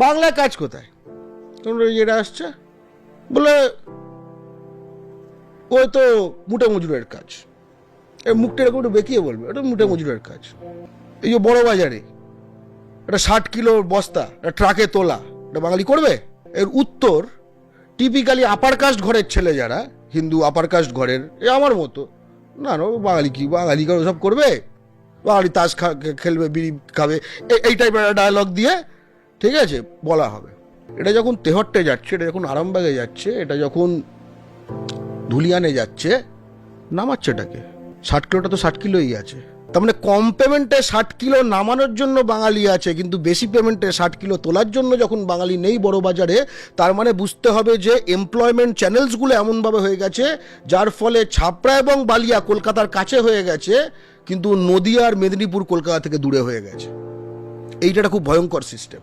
বাংলায় কাজ কোথায়? যেটা আসছে বলে ওই তো মুটে মজুরের কাজ, মুখটা এরকম একটু বেঁকিয়ে বলবে, ওটা মুটে মজুরের কাজ। এই যে বড় বাজারে একটা 60 কিলো বস্তা ট্রাকে তোলা, এটা বাঙালি করবে? এর উত্তর টিপিক্যালি আপার কাস্ট ঘরের ছেলে যারা হিন্দু আপার কাস্ট ঘরের, এ আমার মতো, না না বাঙালি কি, বাঙালি সব করবে? বাঙালি তাস খেলবে, বিড়ি খাবে, এই টাইপের ডায়লগ দিয়ে ঠিক আছে বলা হবে। এটা যখন তেহট্টে যাচ্ছে, এটা যখন আরামবাগে যাচ্ছে, এটা যখন ধুলিয়ানে যাচ্ছে, নামাচ্ছে এটাকে 60 কিলোটা তো 60 কিলোই আছে। তার মানে কম পেমেন্টে 60 কিলো নামানোর জন্য বাঙালি আছে, কিন্তু বেশি পেমেন্টে 60 কিলো তোলার জন্য যখন বাঙালি নেই বড় বাজারে, তার মানে বুঝতে হবে যে এমপ্লয়মেন্ট চ্যানেলসগুলো এমনভাবে হয়ে গেছে যার ফলে ছাপড়া এবং বালিয়া কলকাতার কাছে হয়ে গেছে, কিন্তু নদিয়া আর মেদিনীপুর কলকাতা থেকে দূরে হয়ে গেছে। এইটা একটা খুব ভয়ঙ্কর সিস্টেম।